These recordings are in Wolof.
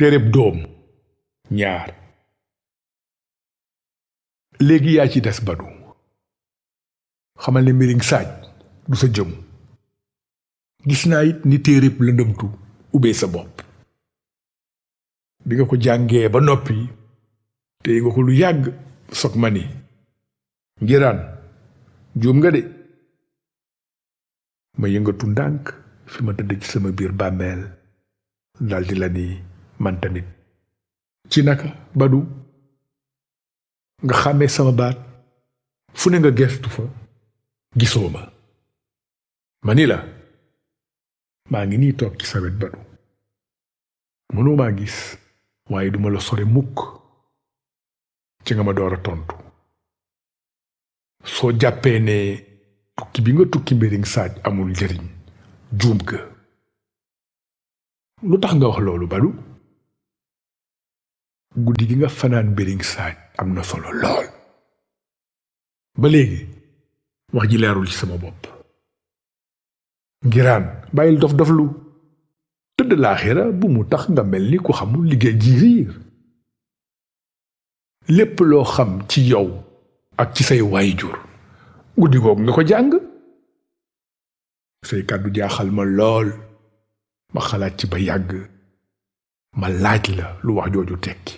téereb doom ñaar. léegi yaa ci des Badu. xamal ne Mbiriñ Saaj du sa jëm. gis naa it ni téereb lëndëmtu ubbee sa bopp. bi nga ko jàngee ba noppi téye nga ko lu yàgg soog ma ni Ngiraan juum nga de. ma yëngatu ndànk fi ma tëdd ci sama biir bàmmeel daldi la ni man tamit. ci naka Badu nga xàmmee sama baat fu ne nga gestu fa gisoo ma. ma ni la maa ngi nii toog ci sa wet Badu. mënoo maa gis waaye duma la sore mukk. ci nga ma door a tontu. soo jàppee ne tukki bi nga tukki Mbiriñ Saaj amul njëriñ juum ga. lu tax nga wax loolu Badu. guddi gi nga fanaan Mbiriñ Saaj am na solo lool. ba léegi wax ji leerul ci sama bopp. Ngiraan bàyyil dof doflu. tëdd laaxira bu mu tax nga mel ni ku xamul liggéey ji riir. lépp loo xam ci yow ak ci say waayjur guddi googu nga ko jàng. say kàddu jaaxal ma lool. ma xalaat ci ba yàgg. ma laaj la lu wax jooju tekki.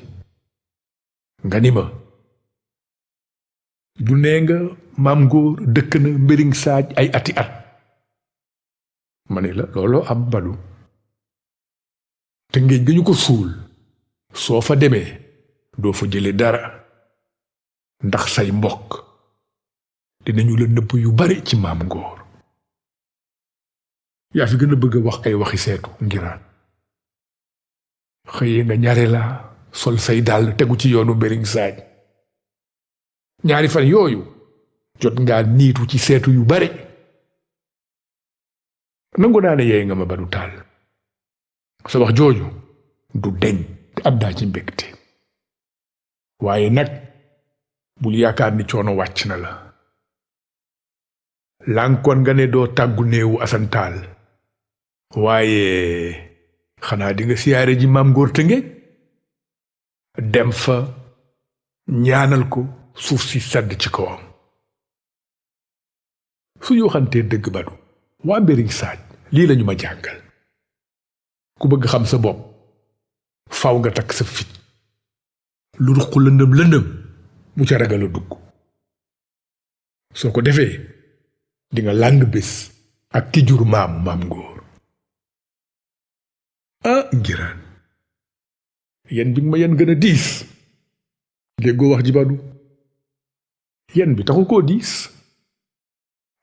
nga ni ma du nee nga maam Ngóor dëkk na Mbiriñ Saaj ay ati at. ma ne la looloo am Badu. te ngéej ga ñu ko suul soo fa demee doo fa jële dara ndax say mbokk dinañu la nëbb yu bari ci maam Ngóor. yaa fi gën a bëgg a wax ay waxi seetu Ngiraan. xëyee nga ñaare la sol say dàll tegu ci yoonu Mbiriñ Saaj. ñaari fan yooyu jot ngaa niitu ci seetu yu bari. nangu naa ne yeey nga ma Badu Taal. sa wax jooju du deñ te am naa ci mbégte. waaye nag bul yaakaar ni coono wàcc na la. lànkoon nga ne doo tàggu néewu asantaal. waaye xanaa di nga siyaare ji maam Ngóor Tëngéej. dem fa ñaanal ko suuf si sedd ci kawam. su ñu waxantee dëgg Badu waa Mbiriñ Saaj lii lañu ma jàngal. ku bëgg xam sa bopp faw nga takk sa fit. lu ruq lëndëm lëndëm mu ca ragal a dugg. soo ko defee dinga làng bés ak ki jur maamu maam Ngóor. ah Ngiraan yen bi nga ma yen gën a diis. déggoo wax ji Badu. yen bi taxu koo diis.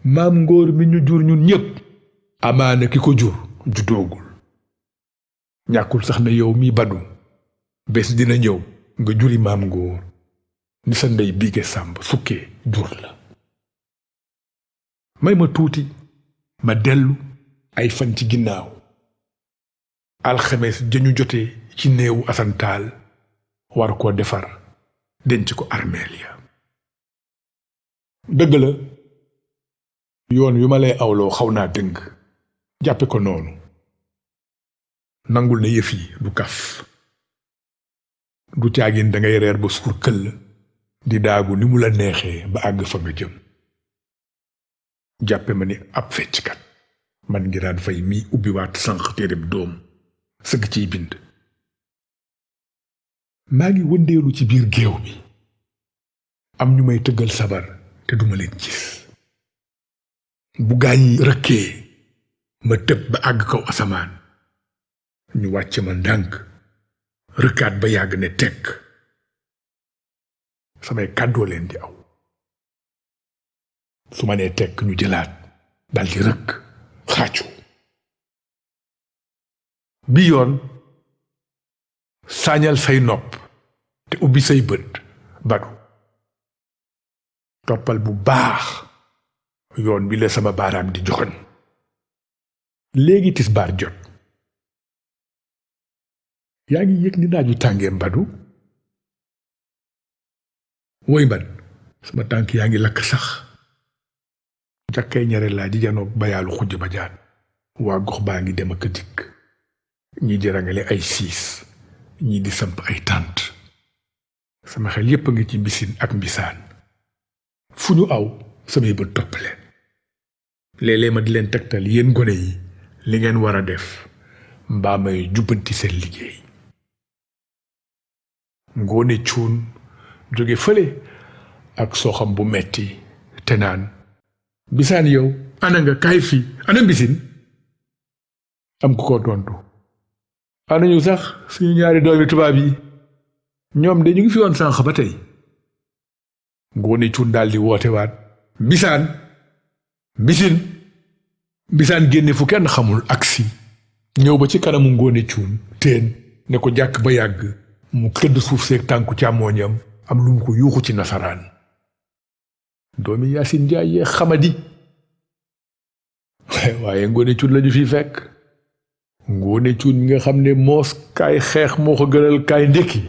maam Ngóor mi ñu jur ñun ñépp amaana ki ko jur juddoogul. ñàkkul sax na yow mi Badu bés dina ñëw nga juri maam Ngóor ni sa ndey Biige Sàmb sukkee jur la. may ma tuuti ma dellu ay fan ci ginnaaw. alxames jañu jotee ci néewu asantaal war koo defar denc ko armeel ya. dëgg la yoon wi ma lay awloo xaw naa dëng. jàppe ko noonu. nangul ne yëf yi du kaf. du caagin dangay reer ba suur këll di daagu ni mu la neexee ba àgg fa nga jëm. jàppe ma ni ab fecckat man Ngiraan Fay mi ubbiwaat sànq téereb doom sëgg ciy bind. maa ngi wëndeelu ci biir géew bi. am ñu may tëggal sabar te duma leen gis. bu gaañ yi rëkkee ma tëb ba àgg kaw asamaan. ñu wàcc ma ndànk rëkkaat ba yàgg ne tekk. samay kàddoo leen di aw. su ma nee tekk ñu jëlaat daldi rëkk xàccu. bi yoon saañal say nopp te ubbi say bët Badu. toppal bu baax yoon bi la sama baaraam di joxoñ. léegi tisbaar jot. yaa ngi yëg ni naaju tàngee Badu. woy man sama tànk yaa ngi lakk sax. jàkkay ñare laa ji janoog bayaalu xujj ba jaan. waa gox baa ngi dem ak dikk. ñi di rangale ay siis ñii di samp ay tànt sama xel yépp a ngi ci mbisin ak mbisaan fu ñu aw samay bët topp leen léeg-léeg ma di leen tegtal yéen gone yi li ngeen war a def mbaa may jubbanti seen liggéey Ngoone Cuun jóge fële ak sooxam bu metti te naan bisaan yow ana nga kaay fii ana mbisin am ku ko tontu ana ñu sax suñu ñaari doomi tubaab yi ñoom de ñu ngi fi woon sànq ba tey Ngoone Cuun daldi woote waat bisaan mbisin bisaan génne fu kenn xamul agsi ñëw ba ci kanamu Ngoone Cuun teen ne ko jàkk ba yàgg mu këdd suuf seeg tànku càmmooñam am lu mu ko yuuxu ci nasaraan doomi Yaasin Njaay yee xamadi waaye Ngoone Cuun lañu fi fekk Ngoone Cuun mi nga xam ne moos kaay xeex moo ko gënal kaay ndékki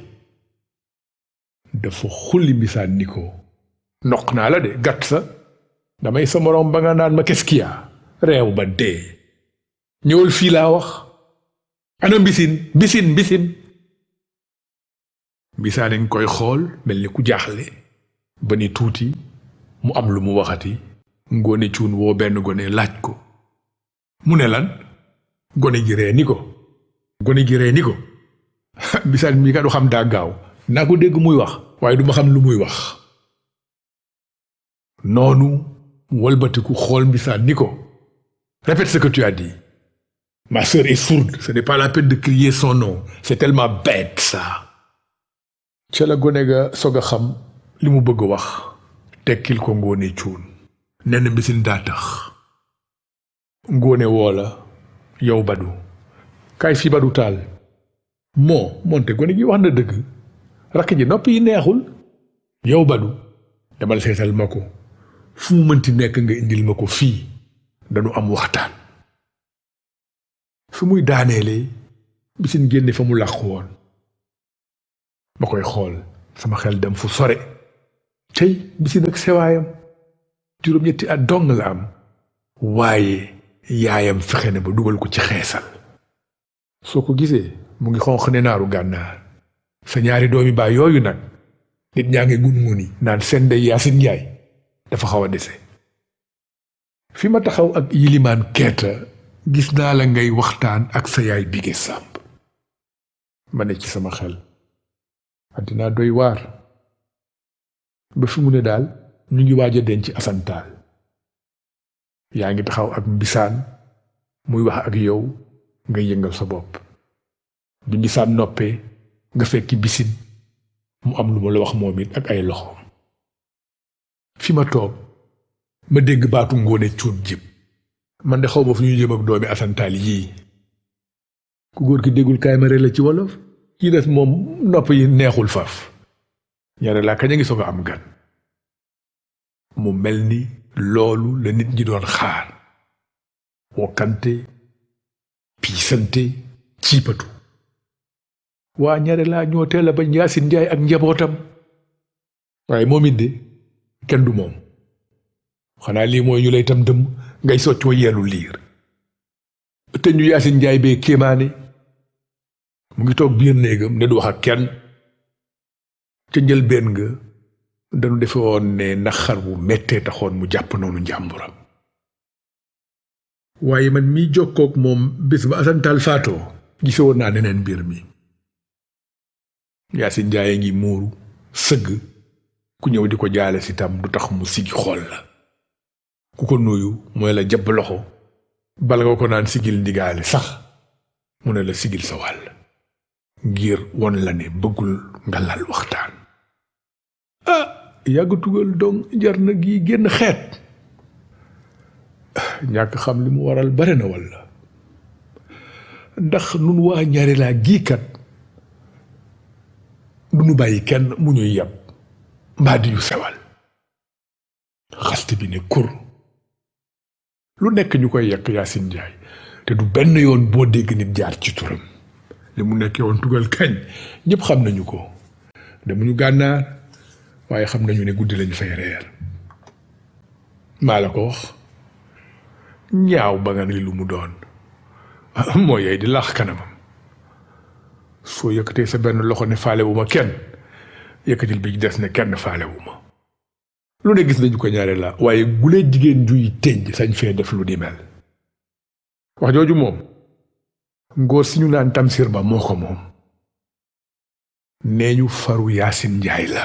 dafa xulli mbisaan ni ko noq naa la de gàtt sa damay sa moroom ba nga naan ma qu'est-ce qu'il y a reew ba dee ñëwal fii laa wax ana mbisin mbisin mbisaan a ngi koy xool mel ni ku jaaxle ba ni tuuti mu am lu mu waxati Ngoone Cuun woo benn gone laaj ko mu ne lan gone gi ree ni ko mbisaan mi ka du xam daa gaaw naa ko dégg muy wax waaye duma xam lu muy wax noonu walbatiku xool mbisaan ni ko répète ce que tu as dit ma sœur est sourde ce n'est pas la peine de crier son nom c'est tellement bête ça ca la gone ga soog a xam li mu bëgg wax tekkil ko Ngoone Cuun nenn mbisin daa tax Ngoone woo la yow Badu kaay fi Badu Taal moonte gone gi wax na dëgg rakk ji nopp yi neexul yow Badu demal seetal ma ko fu mu mënti nekk nga indil ma ko fii dañu am waxtaan fi muy daaneele mbisin génne fa mu làqu woon ma koy xool sama xel dem fu sore cey mbisin ak sewaayam juróom-ñetti at dong la am waaye yaayam fexe na ba dugal ko ci xeesal soo ko gisee mu ngi xonq ne naaru gànnaar sa ñaari doomi baay yooyu nag nit ñaa ngi gun-nguni naan seen ndey Yaasin Njaay dafa xaw a dese fi ma taxaw ak Yilimaan Keeta gis naa la ngay waxtaan ak sa yaay Bige Sàmb ma ne ci sama xel àddina doy waar ba fi mu ne daal ñu ngi waaj a denc Asan Taal yaa ngi taxaw ak mbisaan muy wax ak yow nga yëngal sa bopp bi mbisaan noppee nga fekki bisin mu am lu ma la wax moom it ak ay loxoom fi ma toog ma dégg baatu Ngoone Cuun jib man de xaw ma fu ñu jëm ak doomi Asan Taal yii ku góor ki déggul kaay ma la ci wolof kii des moom nopp yi neexul faaf ñaare laa kañ a ngi soog a am gan mu mel ni loolu la nit ñi doon xaar wokkante piisante ciipatu waa ñaare laa ñoo teel a bañ Yaasin Njaay ak njabootam waaye moom it de kenn du moom xanaa lii mooy ñu lay tam dëmm ngay soccoo yeelu liir te ñu Yaasin Njaay bee kéemaane mu ngi toog biir néegam ne du wax ak kenn ca njëlbéen nga dañu defe woon ne naxar bu mettee taxoon mu jàpp noonu njàmburam waaye man miy jokkook moom bés ba Asan Taal faatoo gisewoon naa neneen mbir mi Yaasin Njaay ngi muuru sëgg ku ñëw di ko jaale si tam du tax mu sigi xool la ku ko nuyu mooy la jabb loxo bala nga ko naan sigil ndigaale sax mu ne la sigil sa wàll ngir won la ne bëggul nga lal waxtaan yàgg tugal dong jar na gi génn xeet ñàkk xam li mu waral bare na walla ndax nun waa ñaari laa gii kat du nu bàyyi kenn mu ñuy yab mbaa di ñu sewal xaste bi ne kur lu nekk ñu koy yekk Yaasin Njaay te du benn yoon boo dégg nit jaar ci turam li mu nekkee woon tugal kañ ñépp xam nañu ko demuñu gànnaar waaye xam nañu ne guddi lañu fay reer maa la ko wax ñaaw ba nga ne lu mu doon moo yey di lax kanamam soo yëkkatee sa benn loxo ne faale wu ma kenn yëkkatil bi des ne kenn faale wu ma lu ne gis nañu ko ñaare la waaye gulee jigéen juy tënj sañ fee def lu di mel wax jooju moom ngóor si ñu naan Tamsir Ba moo ko moom nee ñu faru Yaasin Njaay la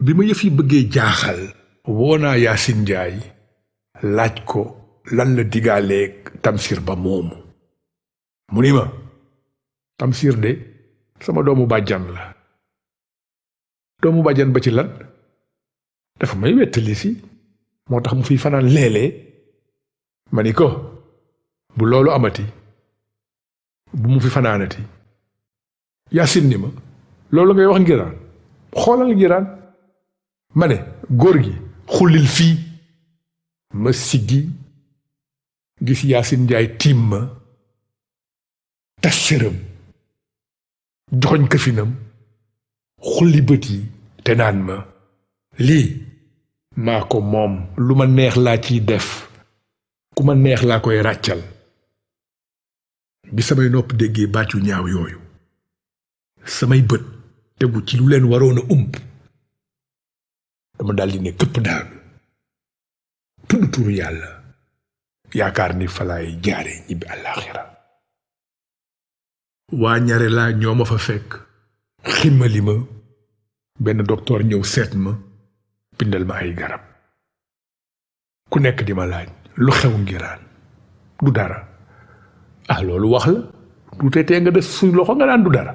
bi ma yëf yi bëggee jaaxal woo naa Yaasin Njaay laaj ko lan la digaaleeg Tamsir Ba moomu mu ni ma Tamsir de sama doomu bàjjan la doomu bàjjan ba ci lan dafa may wettali si moo tax mu fiy fanaan léeg-léeg ma ni ko bu loolu amati bu mu fi fanaanati Yaasin ni ma loolu ngay wax ngiraan xoolal ngiraan ma ne góor gi xullil fii ma siggi gis Yaasin Njaay tiim ma tas sërëm joxoñ këfinam xulli bët yi te naan ma lii maa ko moom lu ma neex laa ciy def ku ma neex laa koy ràccal bi samay nopp déggee bàccu ñaaw yooyu samay bët tegu ci lu leen waroon a ump dama daldi ne këpp daanu tudd turu yàlla yaakaar ni falaay jaare ñibbi àllaaxira waa ñare laa ñoo ma fa fekk ximmali ma benn docteur ñëw seet ma bindal ma ay garab ku nekk di ma laaj lu xew ngiraan du dara loolu wax la du tee nga def suñ loxo nga naan du dara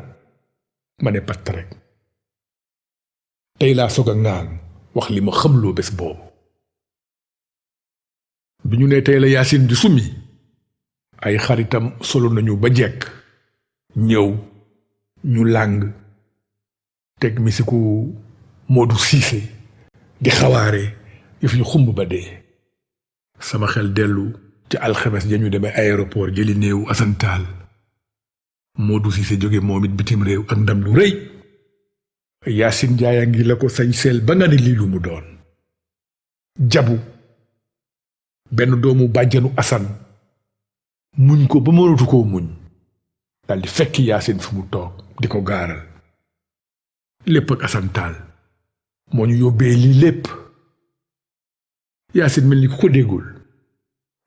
ma ne patt rek tey laa soog a ŋaan wax li ma xamloo bés boobu bi ñu ne tey la Yaasin di summi ay xaritam solo nañu ba jekk ñëw ñu làng teg misiku Modou Cissé di xawaare yëf ñu xumb ba dee sama xel dellu ci alxames ja ñu demee aéroport jëli néewu asantaal Modou Cissé jóge moom it bitim réew ak ndam lu rëy Yaasin Njaay a ngi la ko sañseel ba nga ne lii lu mu doon jabu benn doomu bàjjanu asan muñ ko ba mënatu koo muñ daldi fekk Yaasin fu mu toog di ko gaaral lépp ak asantaal moo ñu yóbbee lii lépp Yaasin mel ni ku ko déggul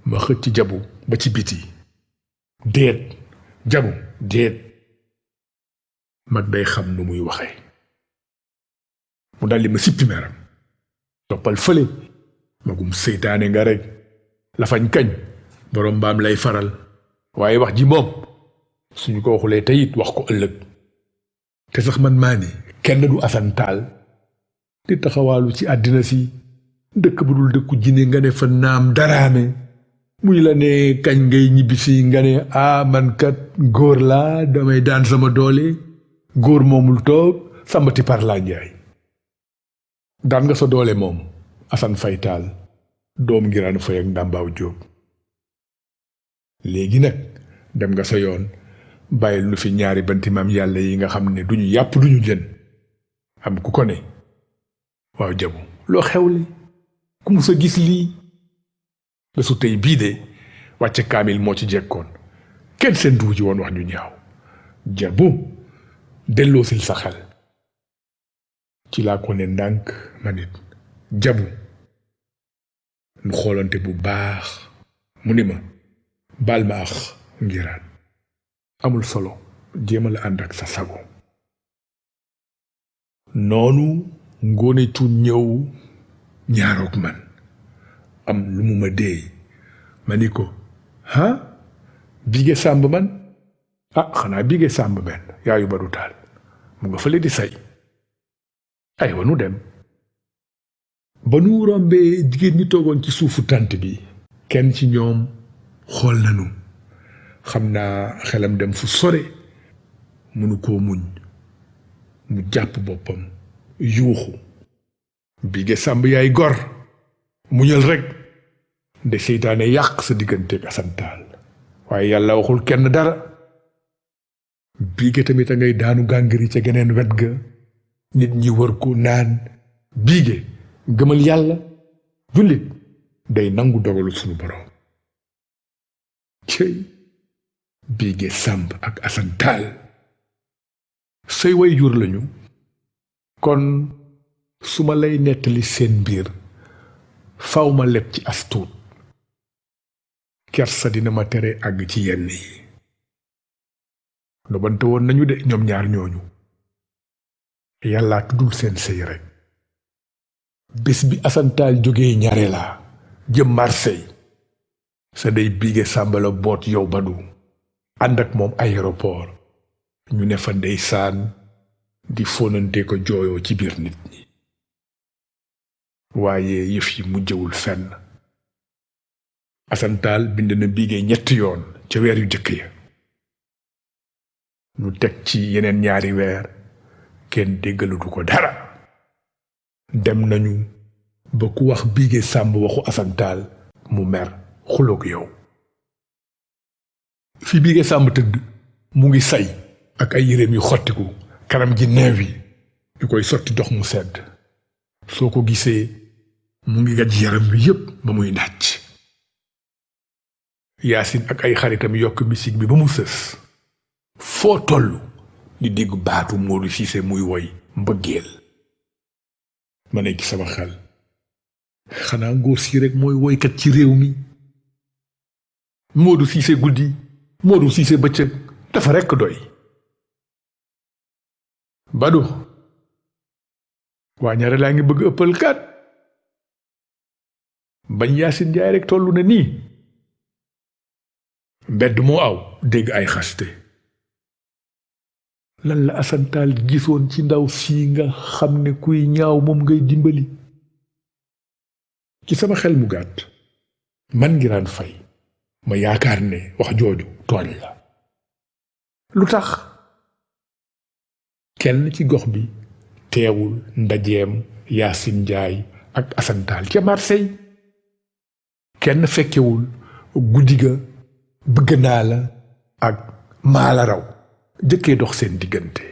ma xëcc ci jabu ba ci biti déet jabu déet mag day xam nu muy waxe mu daldi ma sippi meram toppal fële magum seytaane nga rek lafañ kañ boroom mbaam lay faral waaye wax ji moom suñu ko waxulee teyit wax ko ëllëg te sax man maa ni kenn du asantaal di taxawaalu ci àddina si dëkk bu dul dëkku jine nga ne fa naam daraame muy la ne kañ ngay ñibbisi nga ne man kat góor laa damay daan sama doole góor moomul toog sambati par laa njaay daan nga sa doole moom asan faytaal doom ngiraan fay ak ndàmbaaw jóob léegi nag dem nga sa yoon bàyyil nu fi ñaari banti maam yàlla yi nga xam ne duñu yàpp duñu jën am ku ko ne waaw jabu loo xewle ku mu sa gis lii bésu tey bii de wàcce kaamil moo ci jekkoon kenn seen duu ji woon wax ñu ñaaw jabu delloosil sa xel ci laa ko ne ndànk ma nit jabu nu xoolante bu baax mu ni ma baal ma ax ngiraan amul solo jéemal ànd ak sa sago noonu ngoone cu ñëw ñaaroog man am lu mu ma deey ma ni ko Bigué Samb man xanaa Bigué Samb benn yaayu ba du taal mu nga fële di say ay wa nu dem ba nu rombee jigéen ñi toogoon ci suufu tànt bi kenn ci ñoom xool nanu xam naa xelam dem fu sore mënu koo muñ mu jàpp boppam yuuxu Bigué Samb yaay gor muñal rekk nde seytaane yàq sa digganteeg asantaal waaye yàlla waxul kenn dara Bigué tamit a ngay daanu gàngari ca geneen wet ga nit ñi wër ko naan Bigué gëmal yàlla jullit day nangu dogalu sunu boroom cëy Biige Samb ak Assane Tall say way jur lañu kon su ma lay nettali seen mbir faw ma leb ci astuut kersa dina ma tere àgg ci yenn yi nobante woon nañu de ñoom ñaar ñooñu yàllaa tuddul seen sëy rekk bés bi Assane Tall jógee ñaare laa jëm Marseille sa day Biige Samb la boot yow Badu ànd ak moom aéroport ñu ne fa ndeysaan di fóonante ko jooyoo ci biir nit ñi waaye yëf yi mujjewul fenn Assane Tall bind na Biige 3 yoon ca weer yu jëkk ya ñu teg ci yeneen 2 weer kenn déggalatu ko dara dem nañu ba ku wax Biige Samb waxu Assane Tall mu mer xuloog yow fi Biige Samb tëdd mu ngi say ak ay yéreem yu xottiku kanam gi neew yi ñu koy sotti dox mu sedd soo ko gisee mu ngi gaj yaram wi yépp ba muy nàcc Yaasin ak ay xaritam yokk bisig bi ba mu sës foo tollu di dégg baatu Modou Cissé muy woy mbëggeel ma ne ci sama xel xanaa ngóor si rekk mooy woykat ci réew mi Modou Cissé guddi Modou Cissé bëccëg dafa rekk doy Badu waa ñaare laa ngi bëgg ëppal kat bañ Yaasin Njaay rekk tollu na nii mbedd moo aw dégg ay xaste lan la Assane Tall gisoon ci ndaw sii nga xam ne kuy ñaaw moom ngay dimbali ci sama xel mu gàtt man Ngiraan Fay ma yaakaar ne wax jooju tooñ la lu tax kenn ci gox bi teewul ndajeem Yaasin Njaay ak Assane Tall ca Marseille kenn fekkewul guddi ga bëgg naa la ak maa la raw jëkkee dox seen diggante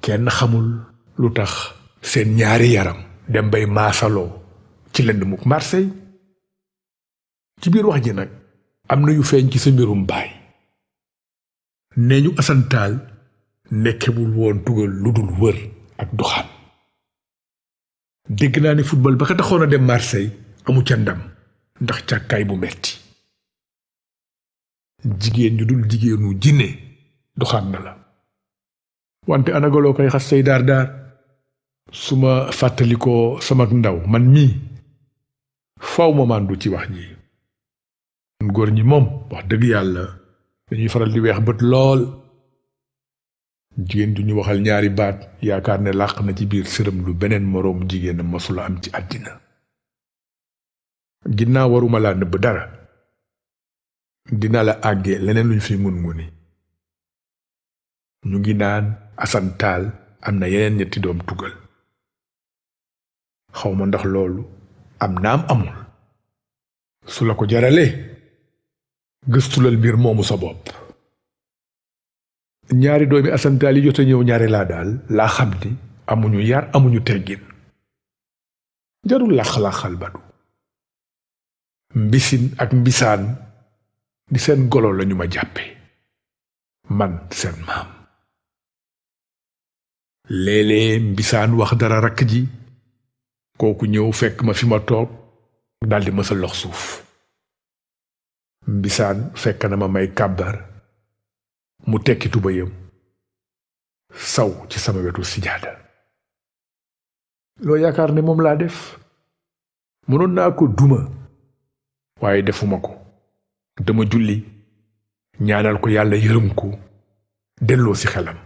kenn xamul lu tax seen ñaari yaram dem bay maasaloo ci lënd muk Marseille ci biir wax ji nag am na yu feeñ ci sa mbirum baay nee ñu Assane Tall nekkewul woon tugal lu dul wër ak doxaan dégg naa ne football ba ka taxoon a dem Marseille amu ca ndam ndax càkkaay bu metti jigéen ñu dul jigéenu jinne doxaan na la wante anagaloo koy xas say daar daar su ma fàttalikoo sama ndaw man mii faw ma màndu ci wax ji góor ñi moom wax dëgg yàlla dañuy faral di weex bët lool jigéen du ñu waxal ñaari baat yaakaar ne làq na ci biir sërëm lu beneen moroom jigéen masula am ci àddina ginnaaw waruma laa nëbb dara dina la àggee leneen luñ fi ngun-nguni ñu ngi naan Assane Tall am na yeneen 3 doom tugal xawma ndax loolu am naam amul su la ko jaralee gëstulal mbir moomu sa bopp 2 doomi Assane Tall yi jot a ñëw ñaare laa daal laa xam ni amuñu yar amuñu teggin jarul làq-làqal Badu mbisin ak mbisaan di seen golo lañu ma jàppe man seen maam léeg-léeg mbisaan wax dara rakk ji kooku ñëw fekk ma fi ma toog daldi ma sa lox suuf mbisaan fekk na ma may kàbbar mu tekki tubayam saw ci sama wetu sijaada loo yaakaar ne moom laa def mënoon naa ko duma waaye defuma ko dama julli ñaanal ko yàlla yërëm ko delloo ci xelam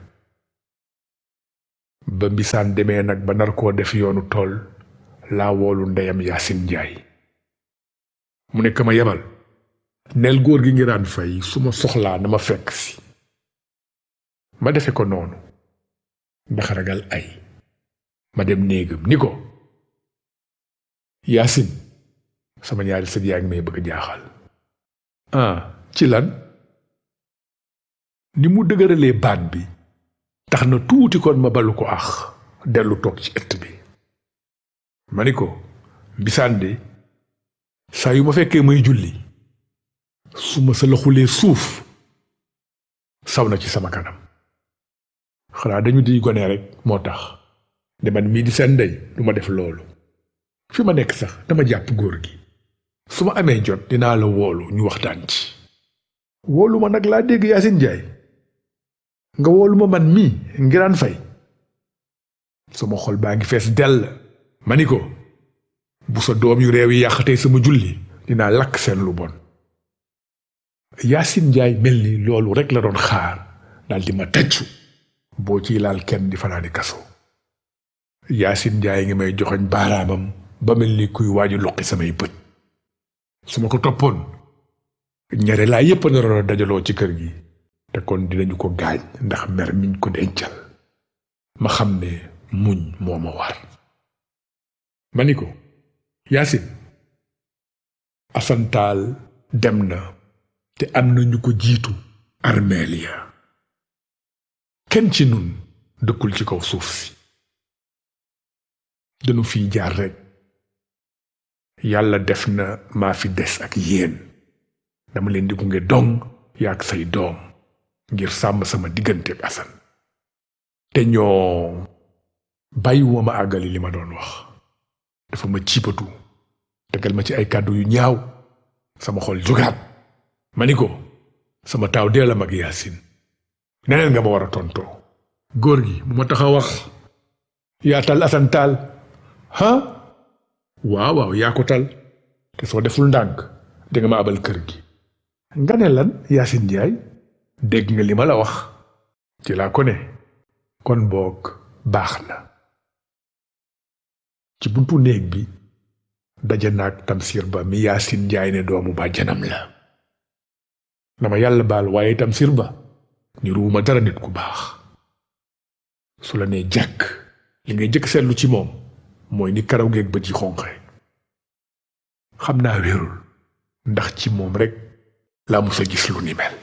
ba mbisaan demee nag ba nar koo def yoonu tool laa woolu ndeyam Yaasin Njaay mu nekk ma yebal neel góor gi Ngiraan Fay su ma soxlaa na ma fekk si ma defe ko noonu ndax ragal ay ma dem néegam ni ko Yaasin sama ñaari sët yaa ngi may bëgg jaaxal ci lan ni mu dëgëralee baat bi tax na tuuti kon ma balu ko ax dellu toog ci ëtt bi ma ni ko mbisaan de saa yu ma fekkee may julli su ma sa laxulee suuf saw na ci sama kanam. xanaa dañu di gone rek moo tax de man mii di seen ndey du ma def loolu. fi ma nekk sax dama jàpp góor gi su ma amee jot dinaa la woolu ñu waxtaan ci. woolu ma nag laa dégg Yacine Ndiaye nga woolu ma man mii Ngiraan Faye. sama xol baa ngi fees dell. ma ni ko bu sa doom yu réew yi yàqatee sama julli dinaa lakk seen lu bon. Yacine Ndiaye mel ni loolu rek la doon xaar daal di ma tàccu. boo ciy laal kenn di fanaani kaso. Yacine Ndiaye ngi may joxoñ baaraamam ba mel ni kuy waaju loqi samay bët. su ma ko toppoon ñare laa yépp naroon a dajaloo ci kër gi te kon dinañu ko gaañ ndax mer miñ ko dencal. ma xam ne muñ moo ma war. ma ni ko Yacine asantaal dem na te am na ñu ko jiitu armeel ya. kenn ci nun dëkkul ci kaw suuf si. dañu fiy jaar rekk. yàlla def na maa fi des ak yéen. dama leen di gunge dong yaak say doom ngir sàmm sama diggante ak Asan. te ñoo bàyyiwuma ma àggali li ma doon wax. dafa ma ciipatu tegal ma ci ay kàddu yu ñaaw. sama xol jógaat. ma ni ko sama taaw dee la mag Yacine. neneen nga ma war a tontoo. góor gi bu ma tax a wax. yaa tal Asan taal. waaw waaw yaa ko tal. te soo deful ndànk danga ma abal kër gi. nga ne lan Yacine Ndiaye. dégg nga li ma la wax. ci laa ko ne. kon boog baax na. ci buntu néeg bi daje naag Tamsir Ba mi Yacine Ndiaye ne doomu bàjjanam la. dama yàlla baal waaye Tamsir Ba ni ruuma dara nit ku baax. su la nee jàkk li ngay jëkk seetlu ci moom mooy ni karaw geeg bët yi xonqe. xam naa wérul ndax ci moom rekk laa musa gis lu ni mel.